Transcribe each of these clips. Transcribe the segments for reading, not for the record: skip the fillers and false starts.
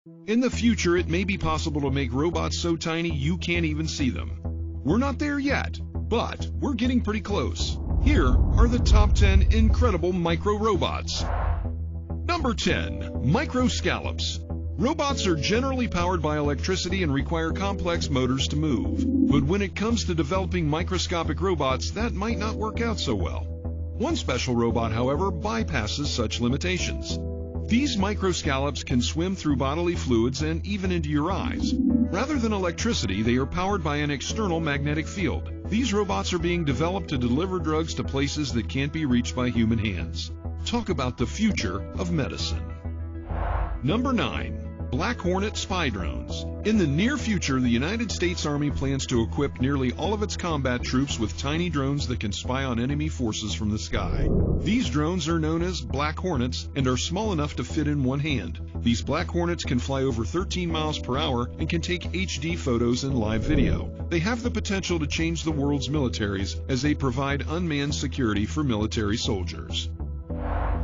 In the future, it may be possible to make robots so tiny you can't even see them. We're not there yet, but we're getting pretty close. Here are the top 10 incredible micro-robots. Number 10. Micro Scallops. Robots are generally powered by electricity and require complex motors to move. But when it comes to developing microscopic robots, that might not work out so well. One special robot, however, bypasses such limitations. These microscallops can swim through bodily fluids and even into your eyes. Rather than electricity, they are powered by an external magnetic field. These robots are being developed to deliver drugs to places that can't be reached by human hands. Talk about the future of medicine. Number 9. Black Hornet spy drones. In the near future, the United States Army plans to equip nearly all of its combat troops with tiny drones that can spy on enemy forces from the sky. These drones are known as Black Hornets and are small enough to fit in one hand. These Black Hornets can fly over 13 miles per hour and can take HD photos and live video. They have the potential to change the world's militaries as they provide unmanned security for military soldiers.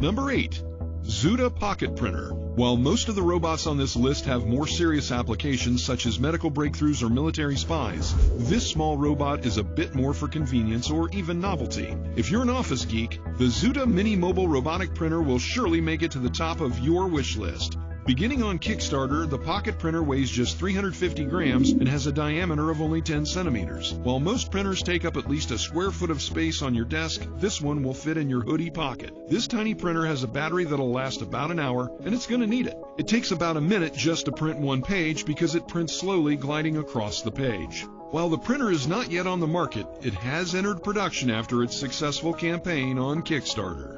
Number 8. Zuda Pocket Printer. While most of the robots on this list have more serious applications such as medical breakthroughs or military spies, this small robot is a bit more for convenience or even novelty. If you're an office geek, the Zuda Mini Mobile Robotic Printer will surely make it to the top of your wish list. Beginning on Kickstarter, the pocket printer weighs just 350 grams and has a diameter of only 10 centimeters. While most printers take up at least a square foot of space on your desk, this one will fit in your hoodie pocket. This tiny printer has a battery that'll last about an hour, and it's going to need it. It takes about a minute just to print one page because it prints slowly, gliding across the page. While the printer is not yet on the market, it has entered production after its successful campaign on Kickstarter.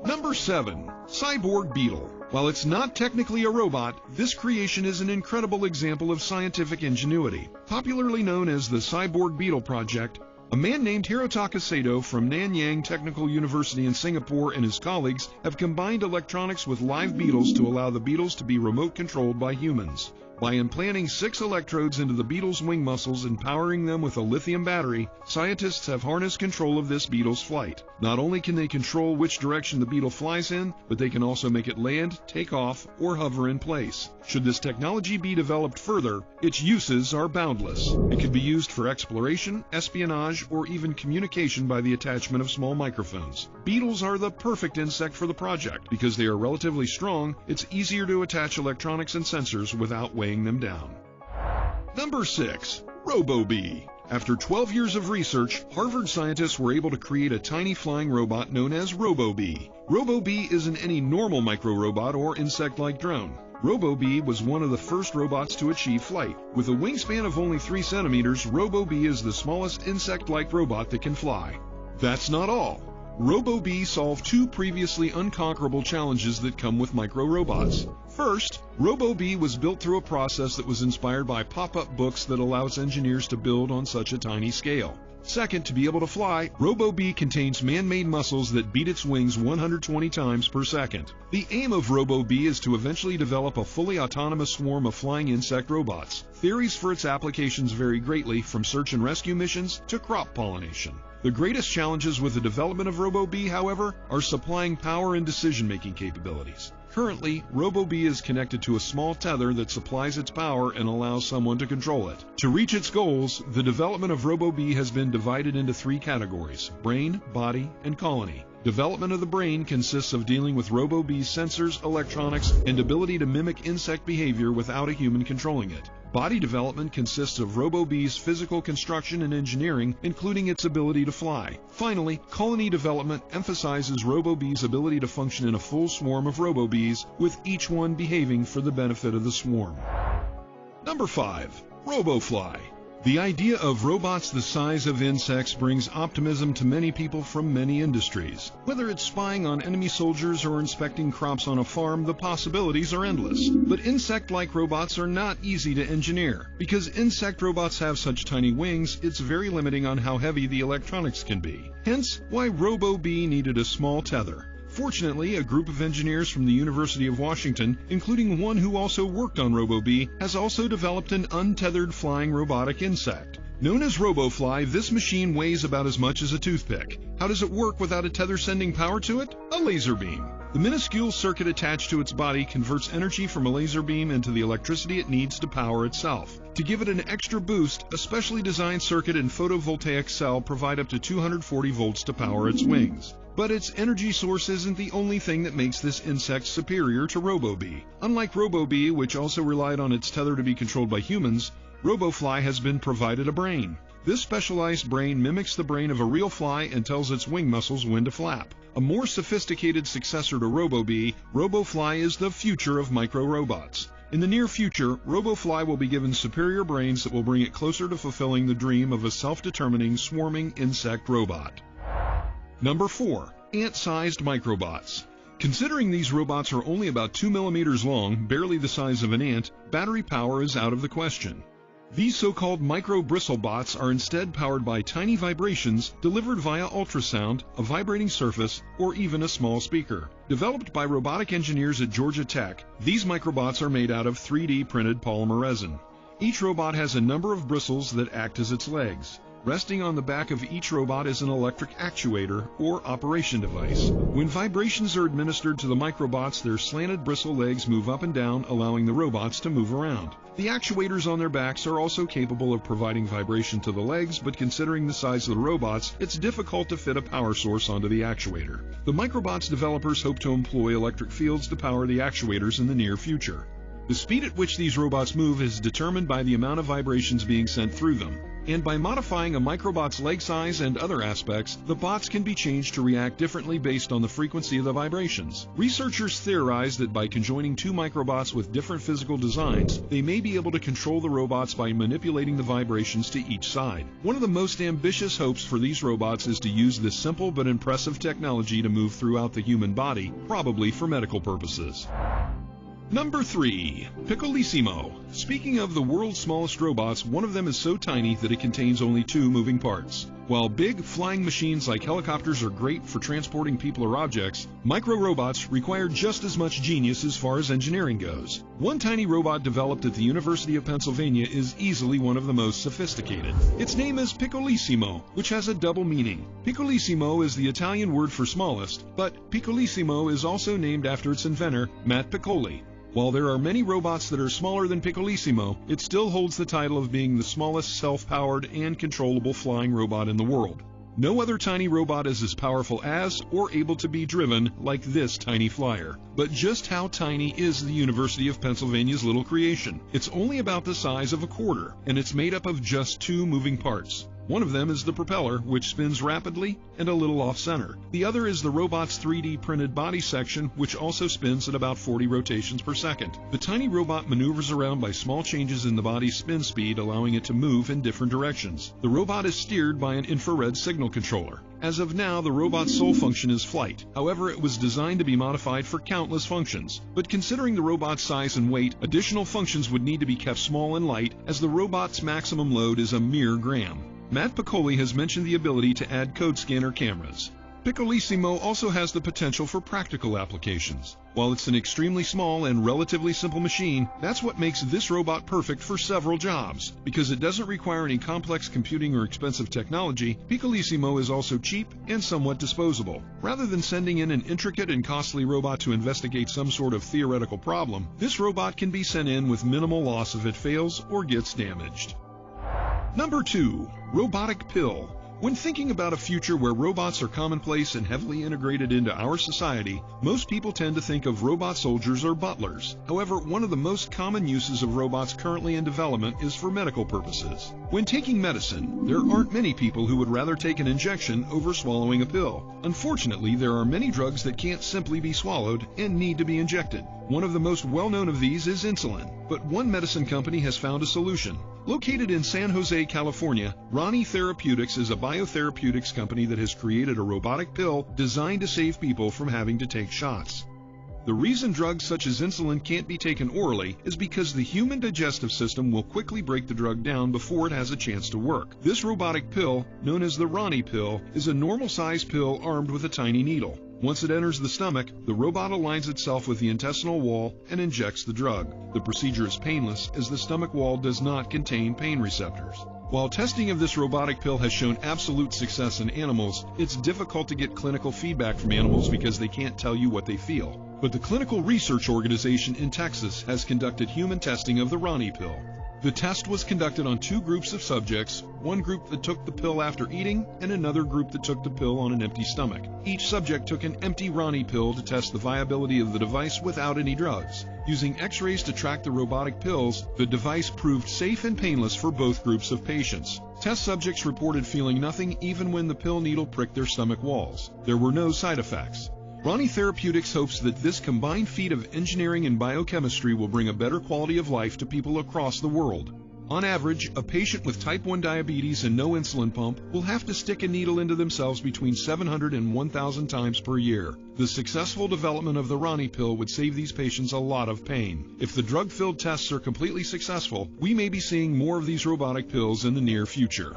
Number 7. Cyborg Beetle. While it's not technically a robot, this creation is an incredible example of scientific ingenuity. Popularly known as the Cyborg Beetle project, a man named Hirotaka Sato from Nanyang Technical University in Singapore and his colleagues have combined electronics with live beetles to allow the beetles to be remote controlled by humans. By implanting 6 electrodes into the beetle's wing muscles and powering them with a lithium battery, scientists have harnessed control of this beetle's flight. Not only can they control which direction the beetle flies in, but they can also make it land, take off, or hover in place. Should this technology be developed further, its uses are boundless. It could be used for exploration, espionage, or even communication by the attachment of small microphones. Beetles are the perfect insect for the project. Because they are relatively strong, it's easier to attach electronics and sensors without weighing them down. Number 6. Robobee. After 12 years of research, Harvard scientists were able to create a tiny flying robot known as Robobee. Robobee isn't any normal micro-robot or insect-like drone. Robobee was one of the first robots to achieve flight. With a wingspan of only 3 centimeters, Robobee is the smallest insect-like robot that can fly. That's not all. Robobee solved 2 previously unconquerable challenges that come with micro-robots. First, Robobee was built through a process that was inspired by pop-up books that allows engineers to build on such a tiny scale. Second, to be able to fly, Robobee contains man-made muscles that beat its wings 120 times per second. The aim of Robobee is to eventually develop a fully autonomous swarm of flying insect robots. Theories for its applications vary greatly, from search and rescue missions to crop pollination. The greatest challenges with the development of Robobee, however, are supplying power and decision-making capabilities. Currently, Robobee is connected to a small tether that supplies its power and allows someone to control it. To reach its goals, the development of Robobee has been divided into 3 categories: brain, body, and colony. Development of the brain consists of dealing with Robobee's sensors, electronics, and ability to mimic insect behavior without a human controlling it. Body development consists of Robobee's physical construction and engineering, including its ability to fly. Finally, colony development emphasizes Robobee's ability to function in a full swarm of Robobees, with each one behaving for the benefit of the swarm. Number 5. RoboFly. The idea of robots the size of insects brings optimism to many people from many industries. Whether it's spying on enemy soldiers or inspecting crops on a farm, the possibilities are endless. But insect-like robots are not easy to engineer. Because insect robots have such tiny wings, it's very limiting on how heavy the electronics can be. Hence, why Robobee needed a small tether. Fortunately, a group of engineers from the University of Washington, including one who also worked on Robobee, has also developed an untethered flying robotic insect. Known as RoboFly, this machine weighs about as much as a toothpick. How does it work without a tether sending power to it? A laser beam. The minuscule circuit attached to its body converts energy from a laser beam into the electricity it needs to power itself. To give it an extra boost, a specially designed circuit and photovoltaic cell provide up to 240 volts to power its wings. But its energy source isn't the only thing that makes this insect superior to Robobee. Unlike Robobee, which also relied on its tether to be controlled by humans, RoboFly has been provided a brain. This specialized brain mimics the brain of a real fly and tells its wing muscles when to flap. A more sophisticated successor to Robobee, RoboFly is the future of micro-robots. In the near future, RoboFly will be given superior brains that will bring it closer to fulfilling the dream of a self-determining, swarming insect robot. Number 4. Ant-sized microbots. Considering these robots are only about 2 millimeters long, barely the size of an ant, battery power is out of the question. These so-called micro-bristlebots are instead powered by tiny vibrations delivered via ultrasound, a vibrating surface, or even a small speaker. Developed by robotic engineers at Georgia Tech, these microbots are made out of 3D printed polymer resin. Each robot has a number of bristles that act as its legs. Resting on the back of each robot is an electric actuator or operation device. When vibrations are administered to the microbots, their slanted bristle legs move up and down, allowing the robots to move around. The actuators on their backs are also capable of providing vibration to the legs, but considering the size of the robots, it's difficult to fit a power source onto the actuator. The microbots developers hope to employ electric fields to power the actuators in the near future. The speed at which these robots move is determined by the amount of vibrations being sent through them. And by modifying a microbot's leg size and other aspects, the bots can be changed to react differently based on the frequency of the vibrations. Researchers theorize that by conjoining two microbots with different physical designs, they may be able to control the robots by manipulating the vibrations to each side. One of the most ambitious hopes for these robots is to use this simple but impressive technology to move throughout the human body, probably for medical purposes. Number 3. Piccolissimo. Speaking of the world's smallest robots, one of them is so tiny that it contains only 2 moving parts. While big, flying machines like helicopters are great for transporting people or objects, micro-robots require just as much genius as far as engineering goes. One tiny robot developed at the University of Pennsylvania is easily one of the most sophisticated. Its name is Piccolissimo, which has a double meaning. Piccolissimo is the Italian word for smallest, but Piccolissimo is also named after its inventor, Matt Piccoli. While there are many robots that are smaller than Piccolissimo, it still holds the title of being the smallest self-powered and controllable flying robot in the world. No other tiny robot is as powerful as or able to be driven like this tiny flyer. But just how tiny is the University of Pennsylvania's little creation? It's only about the size of a quarter, and it's made up of just 2 moving parts. One of them is the propeller, which spins rapidly and a little off-center. The other is the robot's 3D printed body section, which also spins at about 40 rotations per second. The tiny robot maneuvers around by small changes in the body's spin speed, allowing it to move in different directions. The robot is steered by an infrared signal controller. As of now, the robot's sole function is flight. However, it was designed to be modified for countless functions. But considering the robot's size and weight, additional functions would need to be kept small and light, as the robot's maximum load is a mere gram. Matt Piccoli has mentioned the ability to add code scanner cameras. Piccolissimo also has the potential for practical applications. While it's an extremely small and relatively simple machine, that's what makes this robot perfect for several jobs. Because it doesn't require any complex computing or expensive technology, Piccolissimo is also cheap and somewhat disposable. Rather than sending in an intricate and costly robot to investigate some sort of theoretical problem, this robot can be sent in with minimal loss if it fails or gets damaged. Number 2. Robotic Pill. When thinking about a future where robots are commonplace and heavily integrated into our society, most people tend to think of robot soldiers or butlers. However, one of the most common uses of robots currently in development is for medical purposes. When taking medicine, there aren't many people who would rather take an injection over swallowing a pill. Unfortunately, there are many drugs that can't simply be swallowed and need to be injected. One of the most well-known of these is insulin, but one medicine company has found a solution. Located in San Jose, California, Rani Therapeutics is a biotherapeutics company that has created a robotic pill designed to save people from having to take shots. The reason drugs such as insulin can't be taken orally is because the human digestive system will quickly break the drug down before it has a chance to work. This robotic pill, known as the Rani pill, is a normal-sized pill armed with a tiny needle. Once it enters the stomach, the robot aligns itself with the intestinal wall and injects the drug. The procedure is painless as the stomach wall does not contain pain receptors. While testing of this robotic pill has shown absolute success in animals, it's difficult to get clinical feedback from animals because they can't tell you what they feel. But the Clinical Research Organization in Texas has conducted human testing of the Robotic Pill. The test was conducted on 2 groups of subjects, one group that took the pill after eating and another group that took the pill on an empty stomach. Each subject took an empty Robotic pill to test the viability of the device without any drugs. Using x-rays to track the robotic pills, the device proved safe and painless for both groups of patients. Test subjects reported feeling nothing even when the pill needle pricked their stomach walls. There were no side effects. Rani Therapeutics hopes that this combined feat of engineering and biochemistry will bring a better quality of life to people across the world. On average, a patient with type 1 diabetes and no insulin pump will have to stick a needle into themselves between 700 and 1,000 times per year. The successful development of the Rani pill would save these patients a lot of pain. If the drug-filled tests are completely successful, we may be seeing more of these robotic pills in the near future.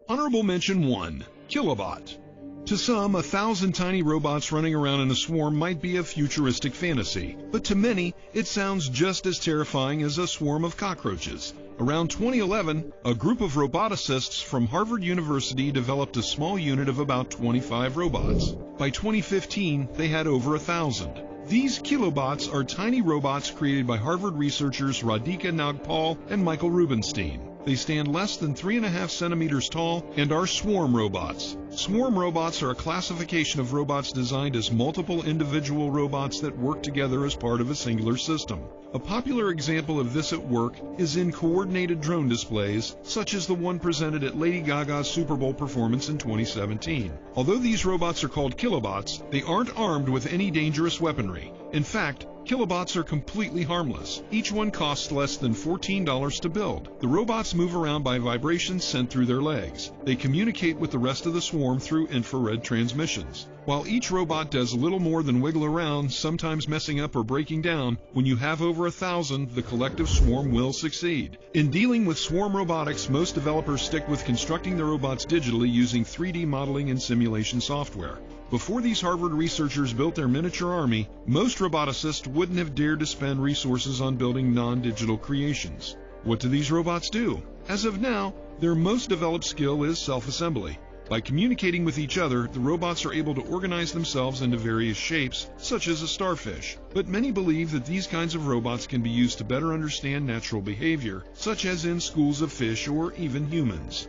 Honorable Mention 1. Kilobot. To some, 1,000 tiny robots running around in a swarm might be a futuristic fantasy, but to many, it sounds just as terrifying as a swarm of cockroaches. Around 2011, a group of roboticists from Harvard University developed a small unit of about 25 robots. By 2015, they had over 1,000. These Kilobots are tiny robots created by Harvard researchers Radhika Nagpal and Michael Rubinstein. They stand less than 3.5 centimeters tall and are swarm robots. Swarm robots are a classification of robots designed as multiple individual robots that work together as part of a singular system. A popular example of this at work is in coordinated drone displays, such as the one presented at Lady Gaga's Super Bowl performance in 2017. Although these robots are called Kilobots, they aren't armed with any dangerous weaponry. In fact, Kilobots are completely harmless. Each one costs less than $14 to build. The robots move around by vibrations sent through their legs. They communicate with the rest of the swarm through infrared transmissions. While each robot does little more than wiggle around, sometimes messing up or breaking down, when you have over 1,000, the collective swarm will succeed. In dealing with swarm robotics, most developers stick with constructing the robots digitally using 3D modeling and simulation software. Before these Harvard researchers built their miniature army, most roboticists wouldn't have dared to spend resources on building non-digital creations. What do these robots do? As of now, their most developed skill is self-assembly. By communicating with each other, the robots are able to organize themselves into various shapes, such as a starfish. But many believe that these kinds of robots can be used to better understand natural behavior, such as in schools of fish or even humans.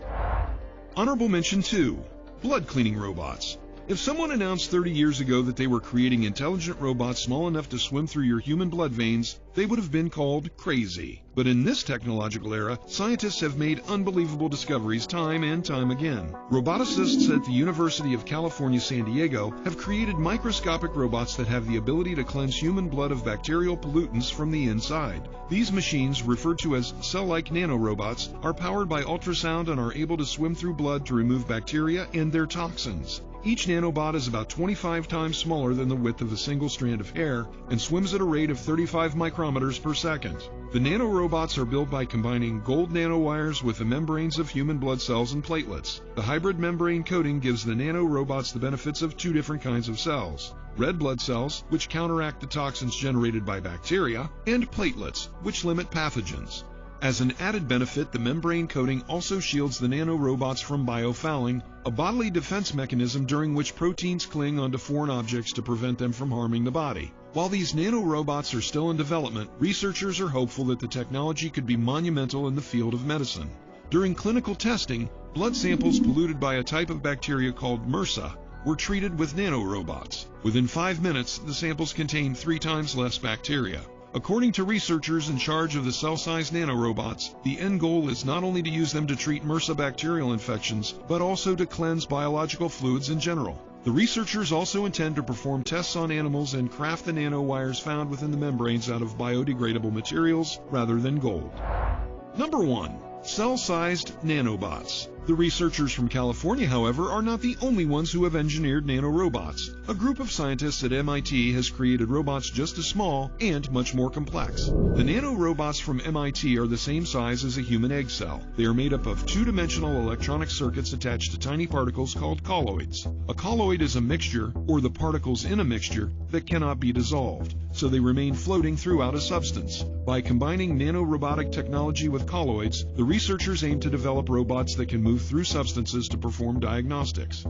Honorable Mention 2. Blood cleaning robots. If someone announced 30 years ago that they were creating intelligent robots small enough to swim through your human blood veins, they would have been called crazy. But in this technological era, scientists have made unbelievable discoveries time and time again. Roboticists at the University of California, San Diego have created microscopic robots that have the ability to cleanse human blood of bacterial pollutants from the inside. These machines, referred to as cell-like nanorobots, are powered by ultrasound and are able to swim through blood to remove bacteria and their toxins. Each nanobot is about 25 times smaller than the width of a single strand of hair and swims at a rate of 35 micrometers per second. The nanorobots are built by combining gold nanowires with the membranes of human blood cells and platelets. The hybrid membrane coating gives the nanorobots the benefits of 2 different kinds of cells: red blood cells, which counteract the toxins generated by bacteria, and platelets, which limit pathogens. As an added benefit, the membrane coating also shields the nanorobots from biofouling, a bodily defense mechanism during which proteins cling onto foreign objects to prevent them from harming the body. While these nanorobots are still in development, researchers are hopeful that the technology could be monumental in the field of medicine. During clinical testing, blood samples polluted by a type of bacteria called MRSA were treated with nanorobots. Within 5 minutes, the samples contained 3 times less bacteria. According to researchers in charge of the cell-sized nanorobots, the end goal is not only to use them to treat MRSA bacterial infections, but also to cleanse biological fluids in general. The researchers also intend to perform tests on animals and craft the nanowires found within the membranes out of biodegradable materials rather than gold. Number 1. Cell-sized nanobots. The researchers from California, however, are not the only ones who have engineered nanorobots. A group of scientists at MIT has created robots just as small and much more complex. The nanorobots from MIT are the same size as a human egg cell. They are made up of two-dimensional electronic circuits attached to tiny particles called colloids. A colloid is a mixture, or the particles in a mixture, that cannot be dissolved, so they remain floating throughout a substance. By combining nanorobotic technology with colloids, the researchers aim to develop robots that can move through substances to perform diagnostics.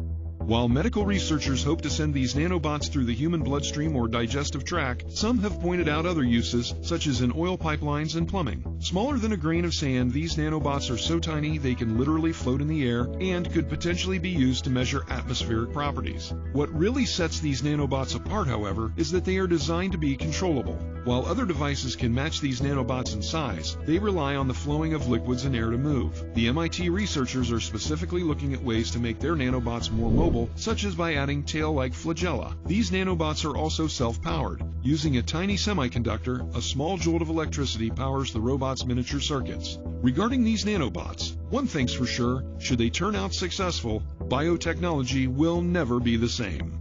While medical researchers hope to send these nanobots through the human bloodstream or digestive tract, some have pointed out other uses, such as in oil pipelines and plumbing. Smaller than a grain of sand, these nanobots are so tiny they can literally float in the air and could potentially be used to measure atmospheric properties. What really sets these nanobots apart, however, is that they are designed to be controllable. While other devices can match these nanobots in size, they rely on the flowing of liquids and air to move. The MIT researchers are specifically looking at ways to make their nanobots more mobile, such as by adding tail-like flagella. These nanobots are also self-powered. Using a tiny semiconductor, a small jolt of electricity powers the robot's miniature circuits. Regarding these nanobots, one thing's for sure, should they turn out successful, biotechnology will never be the same.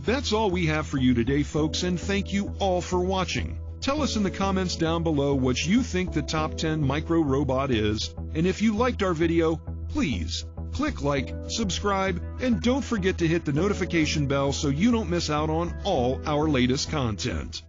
That's all we have for you today, folks, and thank you all for watching. Tell us in the comments down below what you think the top 10 micro robot is, and if you liked our video, please click like, subscribe, and don't forget to hit the notification bell so you don't miss out on all our latest content.